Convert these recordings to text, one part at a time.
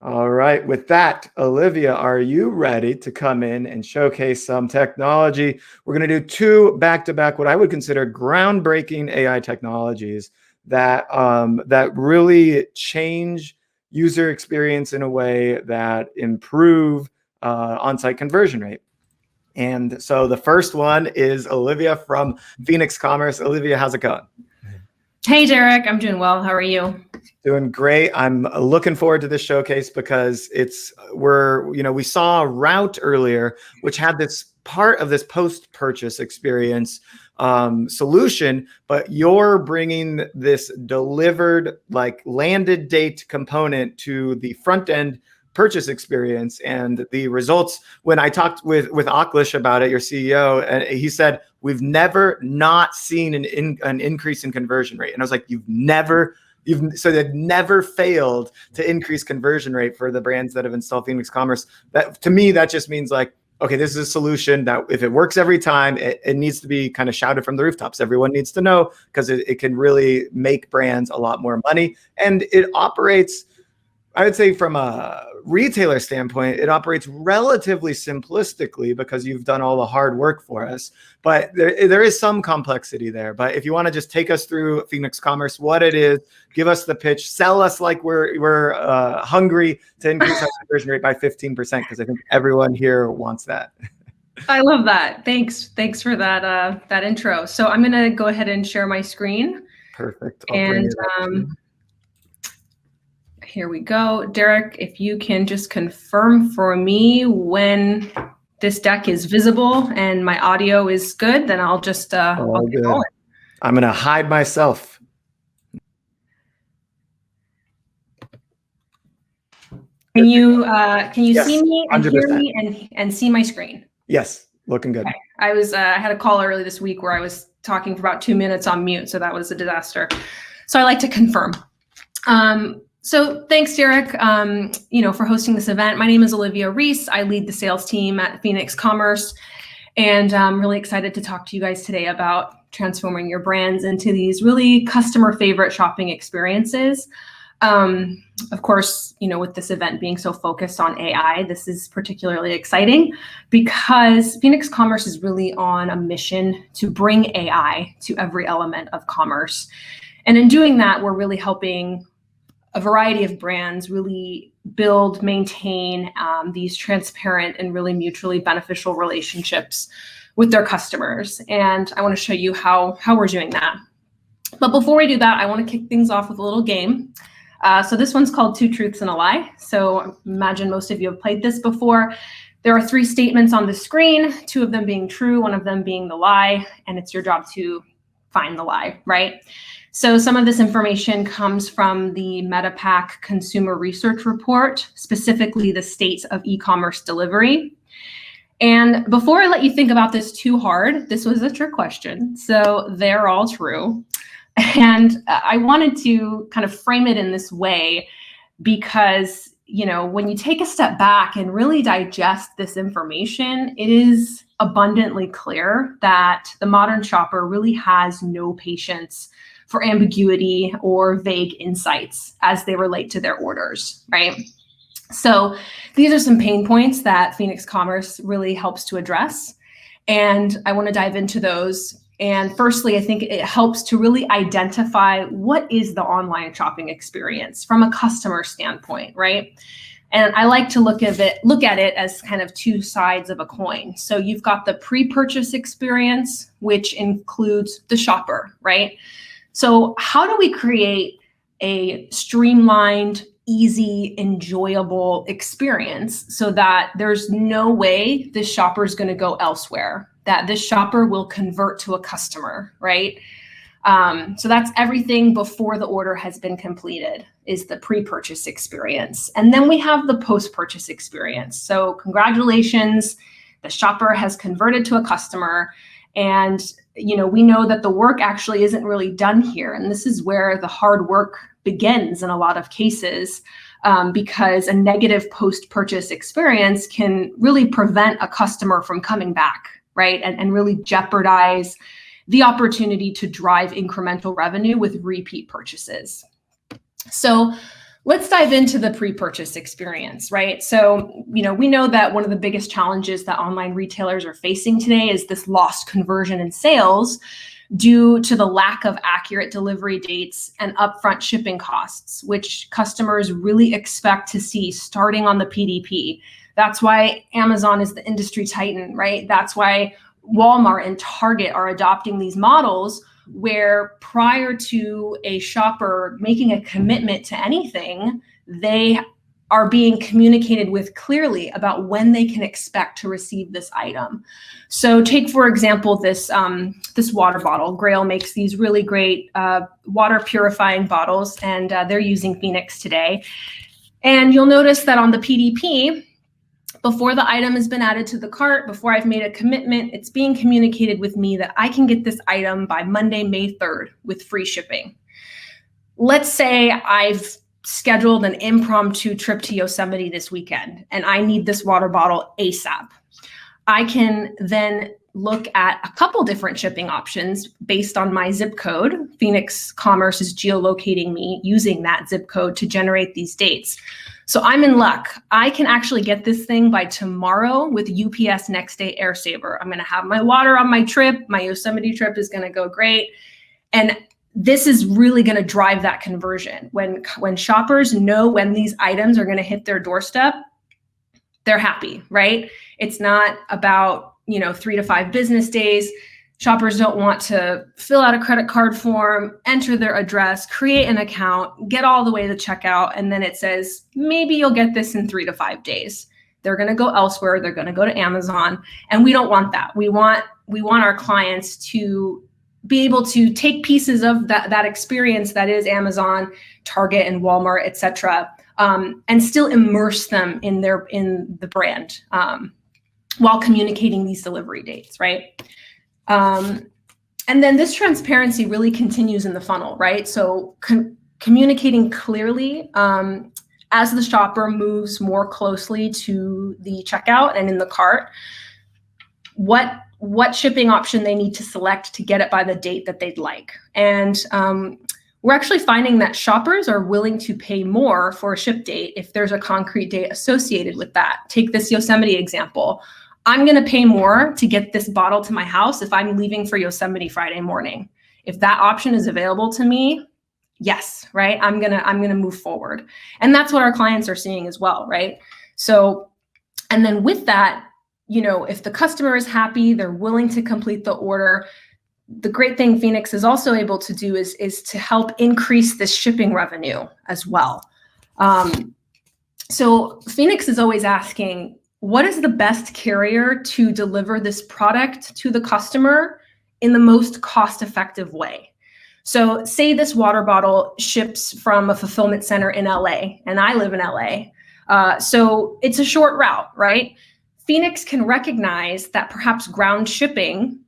All right. With that, Olivia, are you ready to come in and showcase some technology? We're going to do two back-to-back, what I would consider groundbreaking AI technologies that really change user experience in a way that improve on-site conversion rate. And so the first one is Olivia from FenixCommerce. Olivia, how's it going? Hey, Derek. I'm doing well. How are you? Doing great. I'm looking forward to this showcase because we saw Route earlier, which had this part of this post-purchase experience solution, but you're bringing this delivered, like landed date component to the front end purchase experience. And the results, when I talked with Aklish about it, your CEO, and he said, we've never not seen an increase in conversion rate. And I was like, so they've never failed to increase conversion rate for the brands that have installed FenixCommerce. That, to me, that just means like, okay, this is a solution that if it works every time, it needs to be kind of shouted from the rooftops. Everyone needs to know, because it can really make brands a lot more money. And it operates, I would say, from a retailer standpoint, it operates relatively simplistically because you've done all the hard work for us. But there is some complexity there. But if you want to just take us through FenixCommerce, what it is, give us the pitch, sell us like we're hungry to increase our conversion rate by 15%, because I think everyone here wants that. I love that. Thanks for that intro. So I'm going to go ahead and share my screen. Perfect. Here we go. Derek, if you can just confirm for me when this deck is visible and my audio is good, then I'll just I'll get going. I'm gonna hide myself. Can you yes, see me and 100%. Hear me and see my screen? Yes, looking good. Okay. I had a call early this week where I was talking for about 2 minutes on mute, so that was a disaster. So I like to confirm. So thanks, Derek, for hosting this event. My name is Olivia Reese. I lead the sales team at FenixCommerce, and I'm really excited to talk to you guys today about transforming your brands into these really customer favorite shopping experiences. Of course, with this event being so focused on AI, this is particularly exciting because FenixCommerce is really on a mission to bring AI to every element of commerce. And in doing that, we're really helping a variety of brands really build, maintain these transparent and really mutually beneficial relationships with their customers. And I want to show you how we're doing that. But before we do that, I want to kick things off with a little game. So this one's called Two Truths and a Lie. So imagine most of you have played this before. There are 3 statements on the screen, 2 of them being true, 1 of them being the lie, and it's your job to find the lie, right? So some of this information comes from the MetaPack Consumer Research Report, specifically the state of e-commerce delivery. And before I let you think about this too hard, this was a trick question. So they're all true. And I wanted to kind of frame it in this way because, when you take a step back and really digest this information, it is abundantly clear that the modern shopper really has no patience for ambiguity or vague insights as they relate to their orders, right? So these are some pain points that FenixCommerce really helps to address. And I want to dive into those. And firstly, I think it helps to really identify what is the online shopping experience from a customer standpoint, right? And I like to look at it as kind of 2 sides of a coin. So you've got the pre-purchase experience, which includes the shopper, right? So how do we create a streamlined, easy, enjoyable experience so that there's no way this shopper is going to go elsewhere, that this shopper will convert to a customer, right? So that's everything before the order has been completed is the pre-purchase experience. And then we have the post-purchase experience. So congratulations, the shopper has converted to a customer. And we know that the work actually isn't really done here. And this is where the hard work begins in a lot of cases, because a negative post-purchase experience can really prevent a customer from coming back, right? And really jeopardize the opportunity to drive incremental revenue with repeat purchases. So Let's dive into the pre-purchase experience, right? So, we know that one of the biggest challenges that online retailers are facing today is this lost conversion in sales due to the lack of accurate delivery dates and upfront shipping costs, which customers really expect to see starting on the PDP. That's why Amazon is the industry titan, right? That's why Walmart and Target are adopting these models where prior to a shopper making a commitment to anything, they are being communicated with clearly about when they can expect to receive this item. So take, for example, this water bottle. Grail makes these really great water purifying bottles, and they're using Fenix today. And you'll notice that on the PDP, before the item has been added to the cart, before I've made a commitment, it's being communicated with me that I can get this item by Monday, May 3rd with free shipping. Let's say I've scheduled an impromptu trip to Yosemite this weekend and I need this water bottle ASAP. I can then look at a couple different shipping options based on my zip code. FenixCommerce is geolocating me using that zip code to generate these dates. So I'm in luck. I can actually get this thing by tomorrow with UPS next day air saver. I'm going to have my water on my trip. My Yosemite trip is going to go great. And this is really going to drive that conversion. When shoppers know when these items are going to hit their doorstep, they're happy, right? It's not about, 3 to 5 business days. Shoppers don't want to fill out a credit card form, enter their address, create an account, get all the way to checkout, and then it says, maybe you'll get this in 3 to 5 days. They're going to go elsewhere. They're going to go to Amazon. And we don't want that. We want our clients to be able to take pieces of that experience that is Amazon, Target, and Walmart, et cetera, and still immerse them in the brand while communicating these delivery dates, right? And then this transparency really continues in the funnel, right? So communicating clearly as the shopper moves more closely to the checkout and in the cart, what shipping option they need to select to get it by the date that they'd like. And we're actually finding that shoppers are willing to pay more for a ship date if there's a concrete date associated with that. Take this Yosemite example. I'm going to pay more to get this bottle to my house if I'm leaving for Yosemite Friday morning. If that option is available to me, yes, right? I'm going to move forward. And that's what our clients are seeing as well, right? So, and then with that, if the customer is happy, they're willing to complete the order. The great thing Fenix is also able to do is to help increase this shipping revenue as well. So Fenix is always asking, what is the best carrier to deliver this product to the customer in the most cost-effective way? So say this water bottle ships from a fulfillment center in LA, and I live in LA. So it's a short route, right? Fenix can recognize that perhaps ground shipping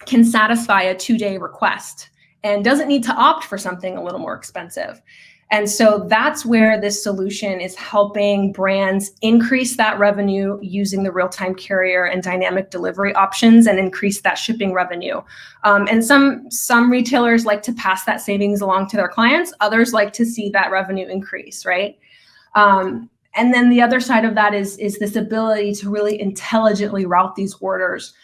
can satisfy a 2-day request and doesn't need to opt for something a little more expensive. And so that's where this solution is helping brands increase that revenue using the real-time carrier and dynamic delivery options and increase that shipping revenue. And some retailers like to pass that savings along to their clients. Others like to see that revenue increase, right? And then the other side of that is this ability to really intelligently route these orders.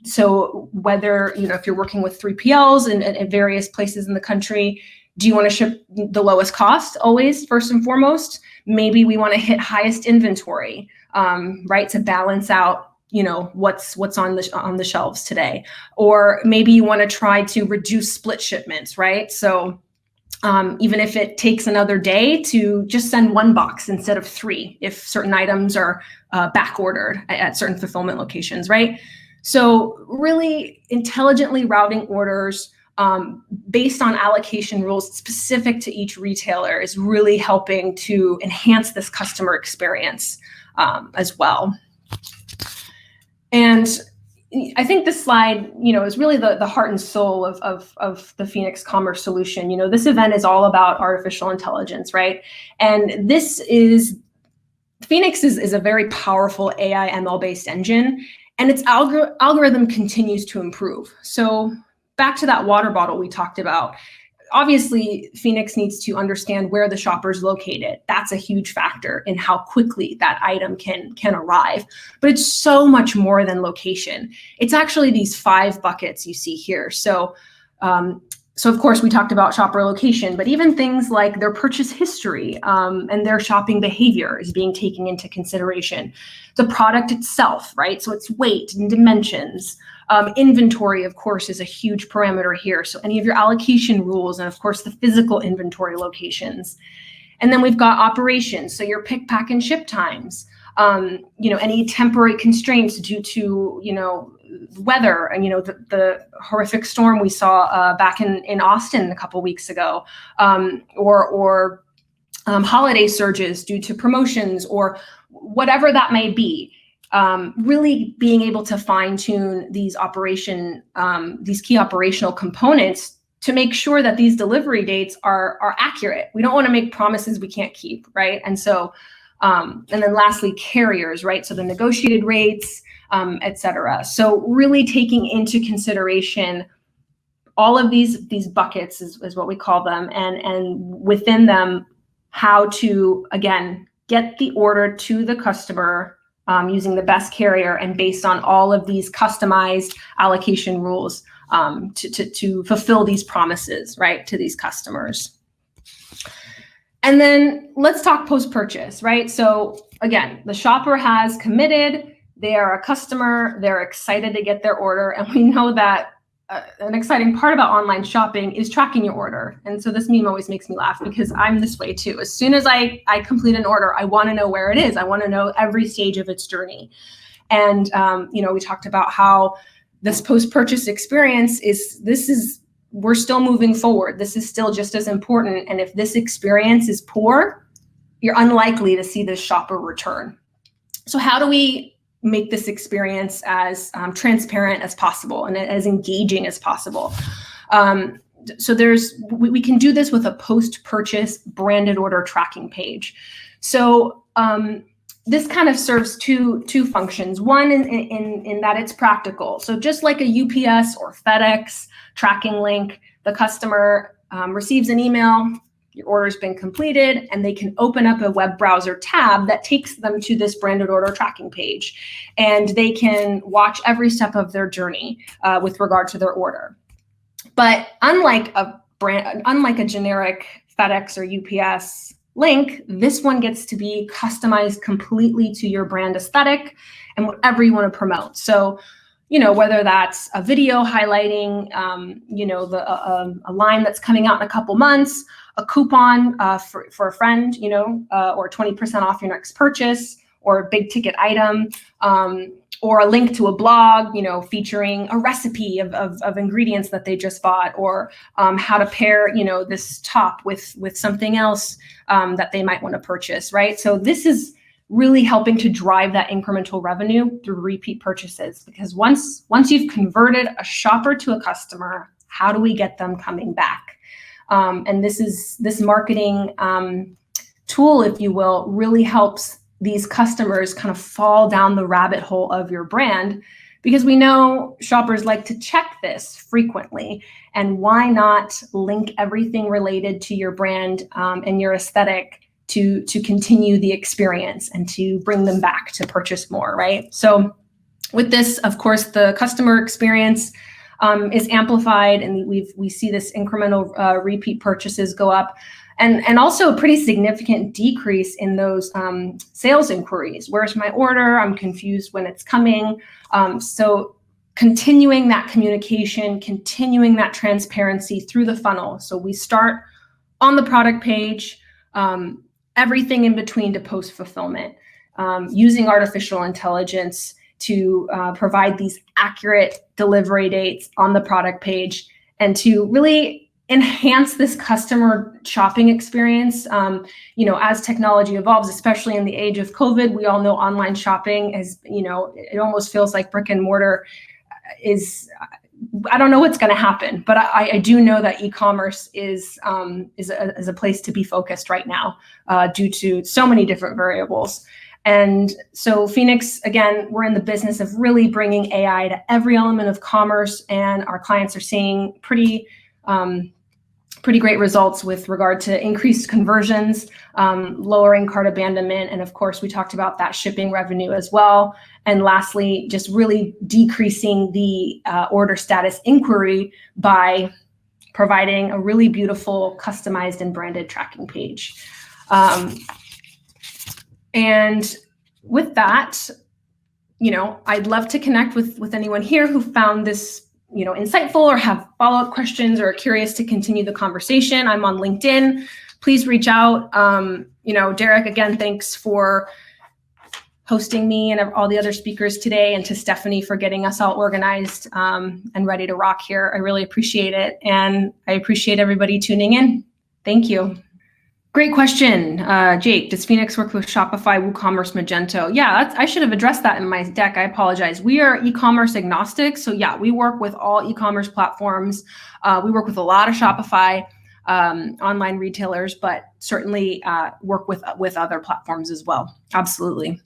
So whether, if you're working with 3PLs in various places in the country, do you want to ship the lowest cost always, first and foremost? Maybe we want to hit highest inventory, right, to balance out, what's on the shelves today. Or maybe you want to try to reduce split shipments, right? So even if it takes another day, to just send 1 box instead of 3 if certain items are back ordered at certain fulfillment locations, right? So really intelligently routing orders based on allocation rules specific to each retailer is really helping to enhance this customer experience as well. And I think this slide, is really the heart and soul of the FenixCommerce solution. This event is all about artificial intelligence, right? And Fenix is a very powerful AI ML-based engine, and its algorithm continues to improve. So back to that water bottle we talked about. obviously, Phoenix needs to understand where the shopper is located. That's a huge factor in how quickly that item can arrive. But it's so much more than location. It's actually these 5 buckets you see here. So of course, we talked about shopper location, but even things like their purchase history and their shopping behavior is being taken into consideration. The product itself, right? So its weight and dimensions. Inventory, of course, is a huge parameter here. So any of your allocation rules and, of course, the physical inventory locations. And then we've got operations, so your pick, pack, and ship times. Any temporary constraints due to, weather and, the horrific storm we saw back in Austin a couple weeks ago, or holiday surges due to promotions or whatever that may be. Really being able to fine tune these key operational components to make sure that these delivery dates are accurate. We don't want to make promises we can't keep, right? And so, and then lastly, carriers, right? So the negotiated rates, et cetera. So really taking into consideration all of these buckets is what we call them, and within them, how to, again, get the order to the customer using the best carrier and based on all of these customized allocation rules to fulfill these promises, right, to these customers. And then let's talk post-purchase, right? So again, the shopper has committed, they are a customer, they're excited to get their order, and we know that an exciting part about online shopping is tracking your order. And so this meme always makes me laugh because I'm this way too. As soon as I complete an order, I want to know where it is. I want to know every stage of its journey. And, we talked about how this post-purchase experience we're still moving forward. This is still just as important. And if this experience is poor, you're unlikely to see this shopper return. So how do we make this experience as transparent as possible and as engaging as possible? So we can do this with a post-purchase branded order tracking page. So this kind of serves two functions. One in that it's practical. So just like a UPS or FedEx tracking link, the customer receives an email, your order's been completed, and they can open up a web browser tab that takes them to this branded order tracking page. And they can watch every step of their journey with regard to their order. But unlike a generic FedEx or UPS link, this one gets to be customized completely to your brand aesthetic and whatever you want to promote. So, whether that's a video highlighting, a line that's coming out in a couple months, a coupon for a friend, or 20% off your next purchase, or a big ticket item, or a link to a blog, featuring a recipe of ingredients that they just bought, or how to pair, this top with something else that they might want to purchase, right? So this is really helping to drive that incremental revenue through repeat purchases, because once you've converted a shopper to a customer, how do we get them coming back? And this marketing tool, if you will, really helps these customers kind of fall down the rabbit hole of your brand, because we know shoppers like to check this frequently. And why not link everything related to your brand and your aesthetic to continue the experience and to bring them back to purchase more, right? So with this, of course, the customer experience is amplified, and we see this incremental repeat purchases go up, and also a pretty significant decrease in those sales inquiries. Where's my order? I'm confused when it's coming. So continuing that communication, continuing that transparency through the funnel. So we start on the product page, everything in between to post fulfillment, using artificial intelligence to provide these accurate delivery dates on the product page, and to really enhance this customer shopping experience. As technology evolves, especially in the age of COVID, we all know online shopping is, it almost feels like brick and mortar is, I don't know what's going to happen, but I do know that e-commerce is a place to be focused right now due to so many different variables. And so Phoenix, again, we're in the business of really bringing AI to every element of commerce, and our clients are seeing pretty pretty great results with regard to increased conversions, lowering cart abandonment, and of course, we talked about that shipping revenue as well. And lastly, just really decreasing the order status inquiry by providing a really beautiful, customized and branded tracking page. And with that, I'd love to connect with anyone here who found this insightful or have follow-up questions or are curious to continue the conversation. I'm on LinkedIn. Please reach out. Derek, again, thanks for hosting me and all the other speakers today, and to Stephanie for getting us all organized and ready to rock here. I really appreciate it. And I appreciate everybody tuning in. Thank you. Great question. Jake, does Phoenix work with Shopify, WooCommerce, Magento? Yeah, I should have addressed that in my deck. I apologize. We are e-commerce agnostic. So yeah, we work with all e-commerce platforms. We work with a lot of Shopify online retailers, but certainly work with other platforms as well. Absolutely.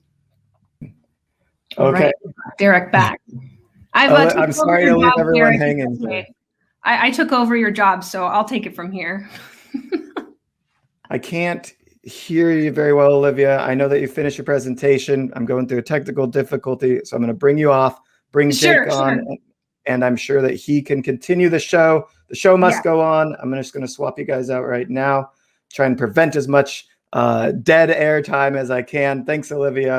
Okay. Right. Derek, back. I'm sorry to leave everyone hanging here. I took over your job, so I'll take it from here. I can't hear you very well, Olivia. I know that you finished your presentation. I'm going through a technical difficulty, so I'm going to bring you off, bring Jake on, and I'm sure that he can continue the show. The show must go on. I'm just going to swap you guys out right now, try and prevent as much dead air time as I can. Thanks, Olivia.